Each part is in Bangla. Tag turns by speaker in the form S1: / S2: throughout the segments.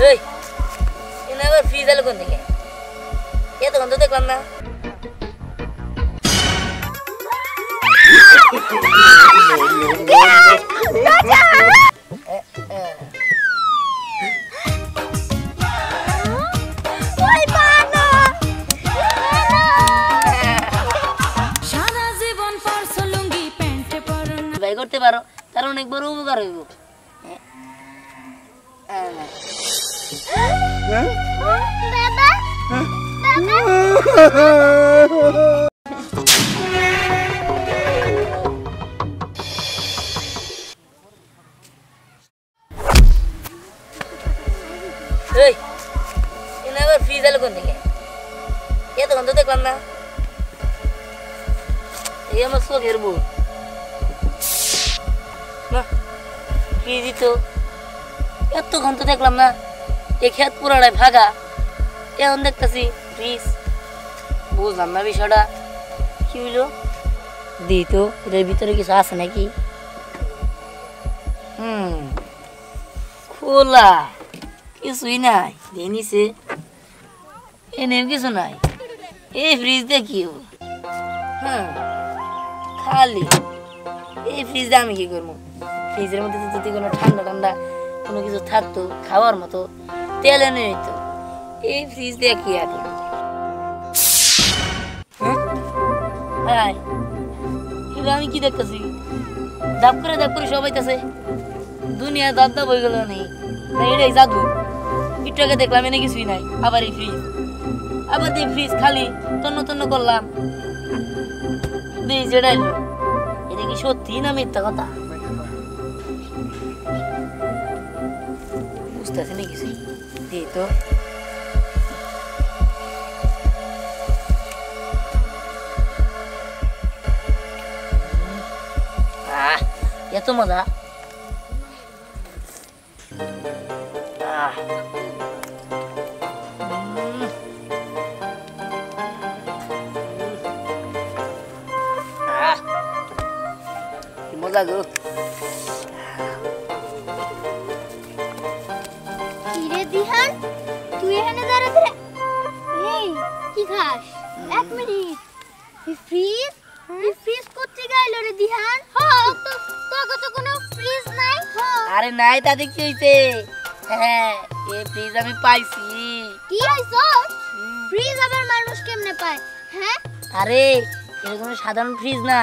S1: এই এনে আবার ফ্রিজ আলো কোন দিকে? এতক্ষণ তো দেখলাম না। ভাই করতে পারো, তার অনেক বড় উপকার হইব। এই এনে আবার ফ্রিজ আলো কোন দিকে? এতক্ষণ তো দেখলাম না। এই আমার চোখের ভুল। না ফ্রিজই তো, এতক্ষণ তো দেখলাম না। এই ক্ষেত পুরাটাই ভাগা, এখন দেখতেছি ফ্রিজ। বুঝলাম না বিষয়টা কি হইলো। দি তো এর ভিতরে কিছু আছে নাকি? খোলা কিছুই নাই। নিচে এনেও কিছু নাই। এই ফ্রিজ দিয়ে কি হবো? খালি এই ফ্রিজ দিয়ে আমি কি করবো? ফ্রিজের মধ্যে যদি কোনো ঠান্ডা ঠান্ডা কোনো কিছু থাকতো খাওয়ার মতো, তেল এনে নিত। এই ফ্রিজ দিয়ে কি আর আমি কি দেখতেছি? দাপ করে সবাই আছে। দুনিয়া দাব দাব হয়ে গেল নেই না, এটাই জাদু। একটু আগে দেখলাম এনে কিছুই নাই, আবার এই ফ্রিজ, আবার এই ফ্রিজ খালি তন্ন তন্ন করলাম। যেটা এলো এটা কি সত্যি না মিথ্যা কথা বুঝতেছি না কিছুই। দিই তো এত মজা। মজা গো।
S2: কিরে দিহান, তুই এখানে দাঁড়াতে? এই কি খাস? এক মিনিট। এই ফ্রিজ কোথা গাইল রে দিহান? তো তোকে তো কোনো ফ্রিজ নাই।
S1: আরে নাই, তাতে কি হইছে? হ্যাঁ এই ফ্রিজ আমি পাইছি।
S2: কি হইছো? ফ্রিজ আবার মানুষ কেমনে পায়? হ্যাঁ
S1: আরে এটা কোনো সাধারণ ফ্রিজ না,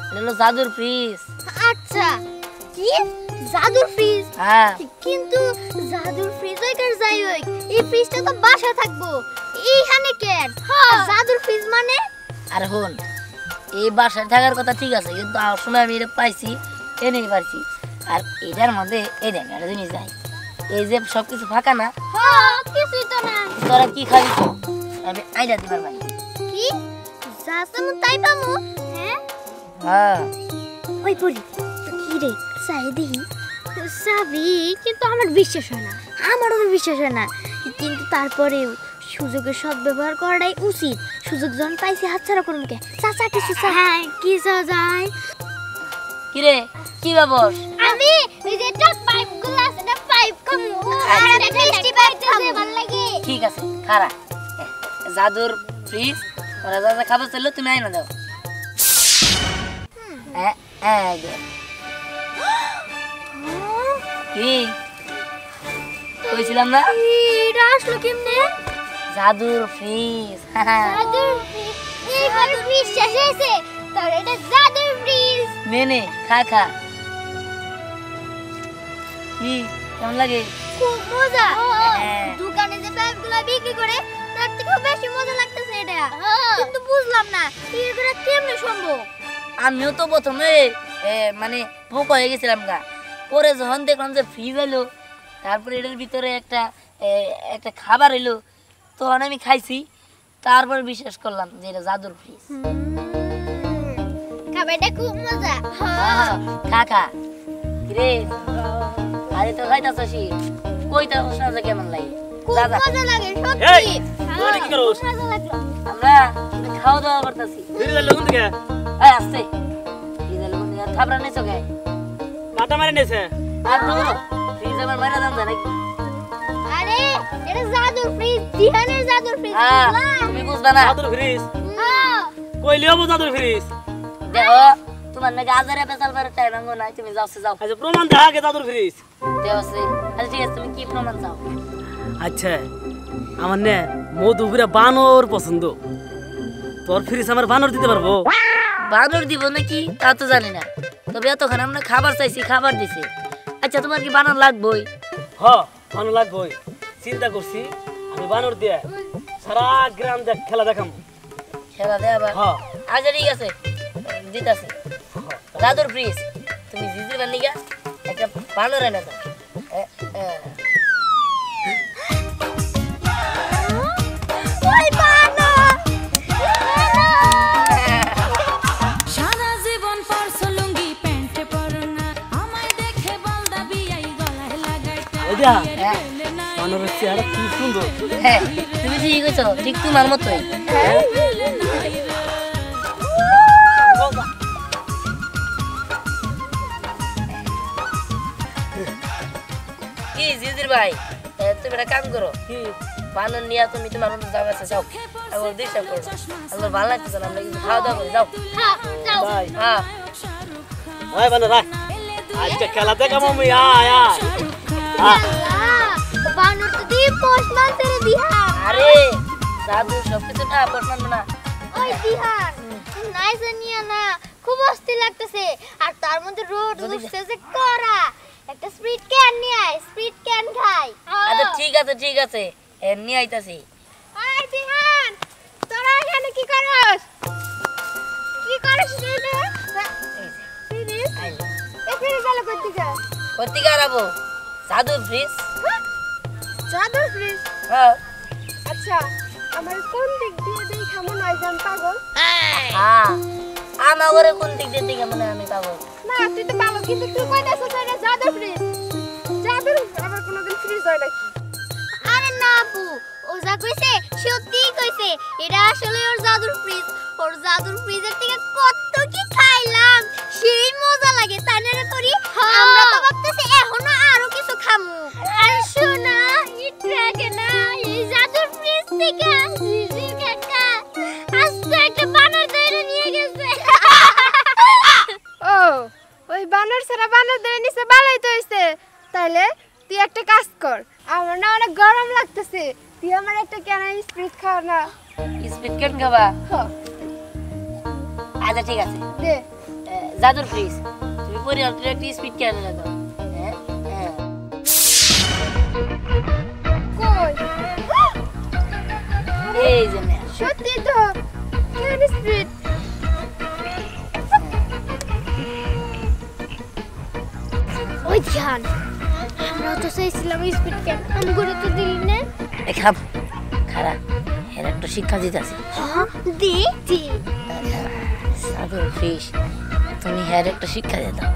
S1: এটা হলো জাদুর ফ্রিজ।
S2: আচ্ছা কি জাদুর ফ্রিজ?
S1: হ্যাঁ
S2: কিন্তু জাদুর ফ্রিজ ওই কার যাই ওই, এই ফ্রিজটা তো বাসা থাকবো এইখানে কেন? জাদুর ফ্রিজ মানে?
S1: আরে হন, এই বাসায় থাকার কথা ঠিক আছে, কিন্তু আমার সময় আমি এটা পাইছি, এনেই পারছি। আর এটার মধ্যে এই দেখ একটা জিনিস যাই, এই যে সবকিছু ফাঁকা না,
S2: কিছুই তো না।
S1: তোরা কি খাবি? আমি আইডা দিবার ভাই।
S2: কি যাসামু তাই পামু?
S1: হ্যাঁ
S2: ওই পড়ি কি রে চাই দেখি। চাবি কিন্তু আমার বিশ্বাস হয় না, আমারও বিশ্বাস হয় না। কিন্তু তারপরেও সুযোগের সদ্ব্যবহার করাটাই উচিত। সুযোগ যখন পাইছি হাতছাড়া করুন কে? চাচা কিছু হ্যাঁ কি যায়?
S1: কিরে কি ব্যাপার?
S2: আমি ওই যে টপ পাইপ গুলো আছে না, পাইপ কম আর একটা মিষ্টি পাইপ আছে ভালো লাগে।
S1: ঠিক আছে খারা জাদুর ফ্রিজ, ওরা যা যা খাবার চাইলো তুমি আইনা দাও। কি কইছিলাম না?
S2: এটা আসলো কেমনে?
S1: জাদুর ফ্রিজ।
S2: জাদুর ফ্রিজ? এইবার বিশ্বাস হয়েছে তোর এটা জাদুর ফ্রিজ।
S1: নে খা খা। কি কেমন লাগে?
S2: খুব মজা। দোকানে যে পাইপগুলো বিক্রি করে তার থেকেও বেশি মজা লাগতেছে এটা। কিন্তু বুঝলাম না এগুলো কেমনে সম্ভব।
S1: আমিও তো প্রথমে মানে ভোক হয়ে গেছিলাম গা, পরে যখন দেখলাম যে ফ্রিজ এলো, তারপরে এটার ভিতরে একটা খাবার এলো, তখন আমি খাইছি, তারপর বিশ্বাস করলাম যে এটা জাদুর ফ্রিজ।
S2: খাবারটা খুব মজা।
S1: খা খা। কিরে আরে তো খাইতাছস, কইতা না যে কেমন লাগে?
S2: খুব মজা লাগে সত্যি।
S3: তোরা কি করছ?
S2: মজা লাগলো।
S1: আমরা খাওয়া দাওয়া করতেছি।
S3: ফিরে গেল কোন দিকে?
S1: এই আসছে ফ্রিজ এলো কোন দিকে? খাবার নেছো কে?
S3: মাথা মারি নেছে।
S1: আর দূর ফ্রিজ আমার মারা দাম জানে কি?
S2: আরে এটা জাদুর ফ্রিজ, দিহানের জাদুর ফ্রিজ।
S1: তুমি বুঝবা না
S3: জাদুর ফ্রিজ
S2: হ্যাঁ
S3: কইলে হবো জাদুর ফ্রিজ
S1: দেখো তোমার নাকি আজারে পেছাল করে টাইম আঙ্গো নাই তুমি যাও যাও
S3: আচ্ছা প্রমাণ দেখা আগে জাদুর ফ্রিজ
S1: দেওছে আচ্ছা ঠিক আছে তুমি কি প্রমাণ চাও
S3: আচ্ছা আমার নে মধুপুরা বানর পছন্দ তোর ফ্রিজ আমার বানর দিতে পারবো
S1: বানর দিব নাকি তা তো জানি না তবে এতক্ষণ আমরা খাবার চাইছি খাবার দিছে আচ্ছা তোমার কি বানর লাগবেই
S3: হ বানর লাগবই চিন্তা করছি আমি বানর দিয়ে সারা গ্রাম খেলা দেখাম
S1: খেলা দেয়া আবার
S3: হ্যাঁ।
S1: আচ্ছা ঠিক আছে দিতাছে দাদুর ফ্রিজ তুমি জিজির বান্দিগা একটা বানর এনে দাও
S2: ওই বানর
S4: সারা জীবন পরছো লুঙ্গি প্যান্টে পরো না আমায় দেখে বলদা বিয়াই গলায় লাগাইতা
S3: ওইটা
S1: হ্যাঁ
S3: বানরের চেহারা কি সুন্দর
S1: হ্যাঁ তুমি ঠিক কইছো ঠিক তোমার মতোই কি জিজির ভাই তুমি একটা কাম করো
S3: কি
S1: বানর নিয়ে তুমি তোমার মতো যাবে যাও আমার ডিস্টার্ব করো আমার ভালো লাগতেছে না আমরা কিছু খাওয়া দাওয়া করি যাও
S2: হ্যাঁ যাও
S3: ভাই
S1: হ্যাঁ
S3: ওই বানর রাখ আজকে খেলা দেখাম আমি আয় আয়
S2: আল্লাহ বানর তো দি পোস্টম্যান ছেড়ে দিহা
S1: আরে দাদু সবকিছু না পছন্দ না
S2: ওই দিহান নাই জানিয়া না খুব অস্থির লাগতেছে আর তার মধ্যে রোড উঠছে যে করা একটা স্প্রিট ক্যান নিয়ে আয় স্প্রিট ক্যান খাই
S1: আচ্ছা ঠিক আছে নিয়ে আইতাছি
S2: ওই দিহান তোরা এখানে কি করস রে ফিরিস
S1: আইলো
S2: এ ফিরিস গেল কই দিকে
S1: কোথেকে আরাবো দাদুর ফ্রিজ
S2: জাদুর ফ্রিজ
S1: হ্যাঁ
S2: আচ্ছা আমার কোন দিক দিয়ে দেই কেমন হয় জান পাগল
S1: হ্যাঁ আমার ঘরে কোন দিক দিয়ে দেখে মনে হয় আমি পাবো
S2: না তুই তো পাগল কিন্তু তুই কইতাছ এটা জাদুর ফ্রিজ জাদুর আবার কোনোদিন ফ্রিজ হয় নাকি আরে না আপু ও যা কইছে সত্যিই কইছে এটা আসলে ওর জাদুর ফ্রিজ ওর জাদুর ফ্রিজের থেকে কত কি খাইলাম সেই মজা লাগে তাই না রে তোরি আমরা তো ভাবতেছি এখনো আরো কিছু খামু আর শোনা ইটরাকে না এই জাদুর ফ্রিজ থেকে জিজির কাকা আস্তে একটা বানর ধরে নিয়ে গেছে
S5: ও ওই বানর ছাড়া বানর ধরে নিচে ভালোই তো হয়েছে তাইলে তুই একটা কাজ কর আমার না অনেক গরম লাগতেছে তুই আমার একটা কেনা স্প্রিট খাওয়া না
S1: স্পিড কেন খাবা
S5: হ,
S1: আচ্ছা ঠিক আছে
S5: দে
S1: জাদুর ফ্রিজ তুমি পরিবারটা একটি স্পিড কেন দাও হ্যাঁ হ্যাঁ
S5: কই
S1: এই যে নে
S5: সত্যি তো কেন স্প্রিট
S2: ওই ধ্যান আমরা তো চাইছিলাম স্পিড ক্যান আমি করে তো দিলি না
S1: খাব খারা এর একটা শিক্ষা দিতেছি
S2: হ্যাঁ দে দে
S1: জাদুর ফ্রিজ তুমি হ্যার একটা শিক্ষা দিয়ে দাও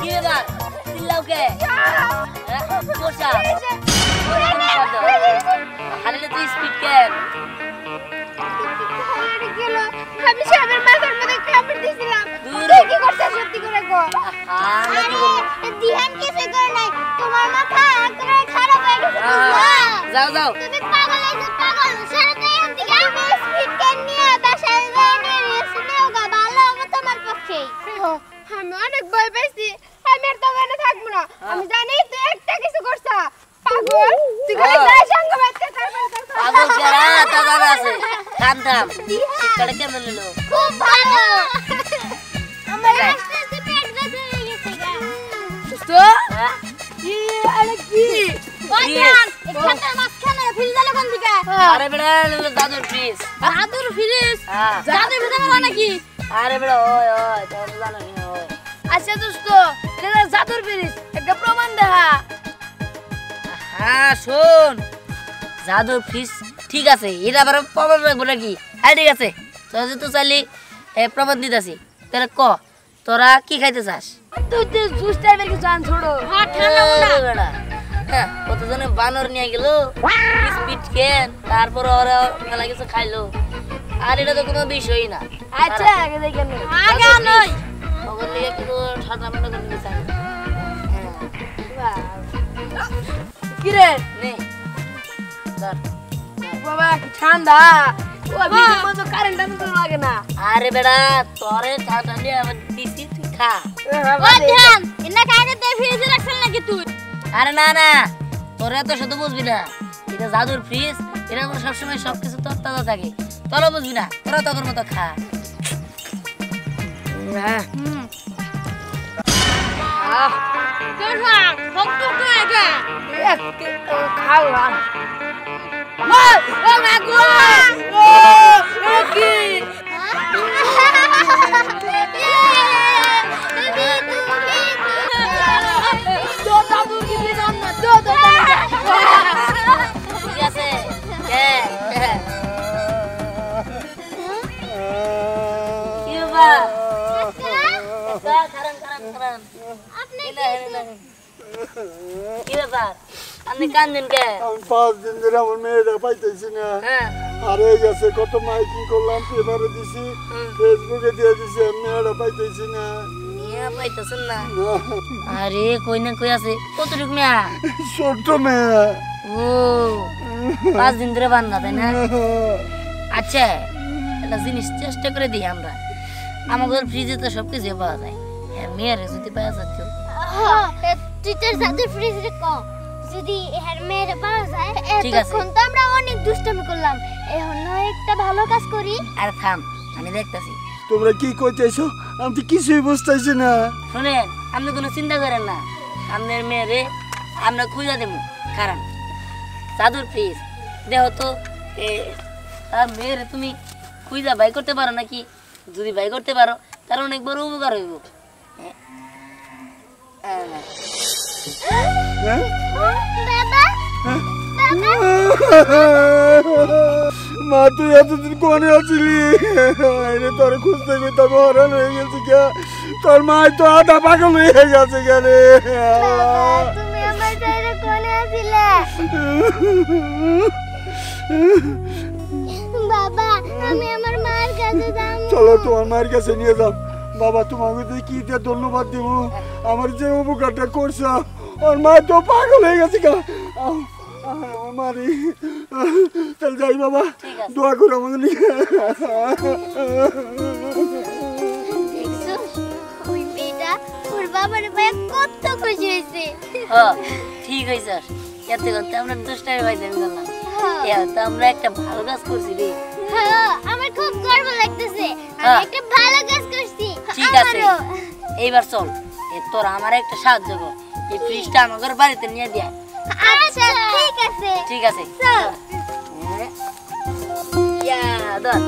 S1: কি ব্যাপার চিল্লাও কে কোসা হারিলে তুই স্পিড কেন
S5: আমি সাবের মাথার মধ্যে কামড় দিছিলাম
S1: দূর।
S5: তুই কি করছিস সত্যি করে গো
S1: আমরা কি করবো
S2: ধ্যান কিছু করে নাই তোমার মাথা একেবারে খারাপ হয়ে গেছে
S1: যাও যাও
S2: তুমি পাগল হয়েছো পাগল সেটা তো এখান থেকে আমি স্পিড ক্যান নিয়ে বাসায় যাই নিয়ে রেস্ট নেও গা ভালো হবে তোমার পক্ষে
S5: আমি অনেক ভয় পাইছি আমি আর দোকানে থাকবো না আমি জানি তুই একটা কিছু করছ পাগল তুই খালি যাই সঙ্গে বাচ্চা
S1: পাগল কেরা তা জানা আছে থাম থাম শিক্ষাটা কেমন নিলো
S2: খুব ভালো আমার আস্তে আস্তে পেট ব্যথা হয়ে গেছে গা
S5: তো কি আরে কি
S2: ওই ধ্যান এখানে মাঝখানে ফিল্ডালে কোন দিকে
S1: আরে বেড়া দাদুর ফ্রিজ
S2: জাদুর ফ্রিজ
S1: হ্যাঁ
S2: জাদুর ভিতরে হয় নাকি
S1: আরে বেড়া ওই ওই তোর জানো নি ওই
S5: আচ্ছা দোস্ত এটা জাদুর ফ্রিজ একটা প্রমাণ দেখা
S1: হ্যাঁ শোন জাদুর ফ্রিজ ঠিক আছে এটা আবার প্রমাণ রাখবো নাকি হ্যাঁ ঠিক আছে তোরা তো চাইলি প্রমাণ দিতেছি তাহলে ক তোরা কি খাইতে চাস
S5: তুই তো জুস টাইপের কিছু আন ছোড়ো
S1: এ বেড়া, হ্যাঁ কতজনে বানর নিয়ে গেল স্পিড কেন, তারপর ওরা মেলা কিছু খাইলো। আর এটা তো কোনো বিষয়ই না।
S5: আচ্ছা আগে দেখেন
S1: আগে নয় ওগুলো লিগে কিন্তু ঠান্ডা মান্ডা করে দিতে চাই।
S5: কি রে
S1: নে ধর।
S5: বাবা কি ঠান্ডা ও বিদ্যুৎ মতো কারেন্ট তো লাগে না।
S1: আরে বেড়া তোরে ঠান্ডা নিয়ে আবার দিছি তুই খা।
S2: ও ধ্যান এনা কাকে তে ফ্রিজে রাখছেন নাকি তুই?
S1: আরে না না তোরা তো শুধু বুঝবি না, এটা জাদুর ফ্রিজ, এটা তো সবসময় সবকিছু তরতাজা থাকে, তোরা বুঝবি না, তোরা তখন মতো খা।
S5: খাও
S1: ঠিক আছে কি ব্যাপার খারান কি ব্যাপার আপনি কান্দেন কে?
S6: আমি 5 দিন ধরে আমার মেয়েটা পাইতেছি না।
S1: হ্যাঁ
S6: আর এই গেছে কত মাইকিং করলাম, পেপারে দিছি, ফেসবুকে দিয়ে দিছি, আমি মেয়েটা পাইতেছি না।
S1: মিয়া পাইতেছেন না? আরে কই না কই আছে কতটুক মিয়া?
S6: ছোট্ট মেয়ে।
S1: ও 5 দিন ধরে বান্ধা তাই না? আচ্ছা একটা জিনিস চেষ্টা করে দিই আমরা, আমাদের ফ্রিজে তো সবকিছু পাওয়া যায়, মেয়ের যদি পাওয়া যাচ্ছে।
S2: তুই তোর জাদুর ফ্রিজে ক যদি এর মেয়ের পাওয়া যায়।
S1: ঠিক আছে।
S2: তখন তো আমরা অনেক দুষ্টামি করলাম, এখন নয় একটা ভালো কাজ করি।
S1: আর থাম আমি দেখতেছি।
S6: তোমরা কি কইতেছো? আমি তো কিছুই বুঝতেছি না।
S1: শুনেন আপনি কোনো চিন্তা করেন না, আপনার মেয়েরে আমরা খুঁজে দেবো। কারণ জাদুর ফ্রিজ দেখো তো মেয়েরে তুমি খুঁজা বাই করতে পারো নাকি? যদি বাই করতে পারো তার অনেক বড় উপকার হইব।
S6: হ্যাঁ?
S2: বাবা
S6: মা তুই এতদিন কোনে আছিলি? আরে তোর খুঁজতে খুঁজতে হরান হয়ে গেছি কে? তোর মা তো আধা পাগল হয়ে গেছে কেন?
S2: তুমি আমার সাথে কোনে আছিলে? বাবা আমি আমার মার কাছে যাব।
S6: চলো তোমার মায়ের কাছে নিয়ে যাও। বাবা তোমাকে তো কি দিয়ে ধন্যবাদ দিব, আমার যে উপকারটা করছো। ওর মা তো পাগল হয়ে গেছে কা আমার মারি। চল যাই বাবা, দোয়া করো আমাকে নিয়ে।
S2: দেখছো ওই মেয়েটা ওর বাবার ভাই কত খুশি হয়েছে।
S1: ঠিক হয়েছে, এতক্ষণ তো আমরা দুষ্টামি পাইতাম করলাম, তো আমরা একটা ভালো কাজ করছি রে।
S2: হ্যাঁ আমার খুব গর্ব লাগতেছে, আমি একটা ভালো কাজ করছি।
S1: ঠিক আছে এইবার চল, তোর আমার একটা সাহায্য কর, এই ফ্রিজটা আমাদের বাড়িতে নিয়ে দিয়া।
S2: আচ্ছা ঠিক আছে
S1: ঠিক আছে
S2: চল।
S1: ইয়া দর